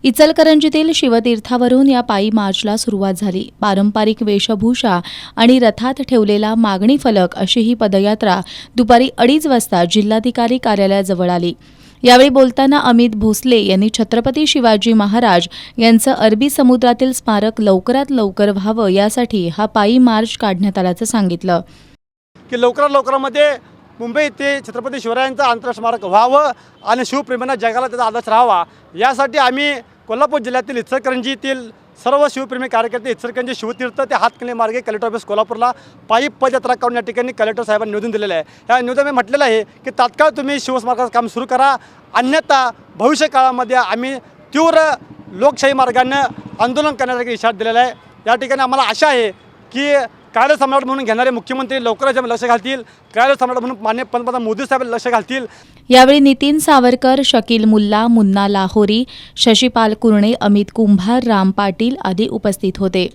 इचलकरंजीतील शिवतीर्थावरून या पायी मार्चला सुरुवात झाली। पारंपरिक वेशभूषा आणि रथात ठेवलेला मागणी फलक अशी ही पदयात्रा दुपारी 2:30 वाजता जिल्हाधिकारी कार्यालयाजवळ आली। यावेळी बोलताना अमित भोसले यांनी छत्रपती शिवाजी महाराज यांचं अरबी समुद्रातील स्मारक लवकरात लवकर व्हावं यासाठी हा पायी मार्च काढण्यात आल्याचं सांगितलं की लवकरामध्ये मुंबई येथे छत्रपती शिवरायांचं आंतरराष्ट्रीय स्मारक व्हावं आणि शिवप्रेमींना जगाला त्याचा आदर्श राहावा यासाठी आम्ही कोल्हापूर जिल्ह्यातील इचलकरंजीतील सर्व शिवप्रेमी कार्यकर्ते इचलकरंजी शिवतीर्थ ते हातकणंगले मार्गे कलेक्टर ऑफिस कोल्हापूरला पायी पदयात्रा करून या ठिकाणी कलेक्टर साहेबांनी निवेदन दिलेलं आहे। या निवेदनात म्हटलेलं आहे की तात्काळ तुम्ही शिवस्मारकाचं काम सुरू करा, अन्यथा भविष्य काळामध्ये आम्ही तीव्र लोकशाही मार्गाने आंदोलन करण्याचा इशारा दिलेला आहे। या ठिकाणी आम्हाला आशा आहे की कार्य सम्राट म्हणून घेणारे मुख्यमंत्री लवकरच लक्ष घालतील, कार्य सम्राट म्हणून माननीय पंतप्रधान मोदी साहेब लक्ष घालतील। यावेळी नितीन सावरकर, शकील मुल्ला, मुन्ना लाहोरी, शशिपाल कुरणे, अमित कुंभार, राम पाटील आदी उपस्थित होते।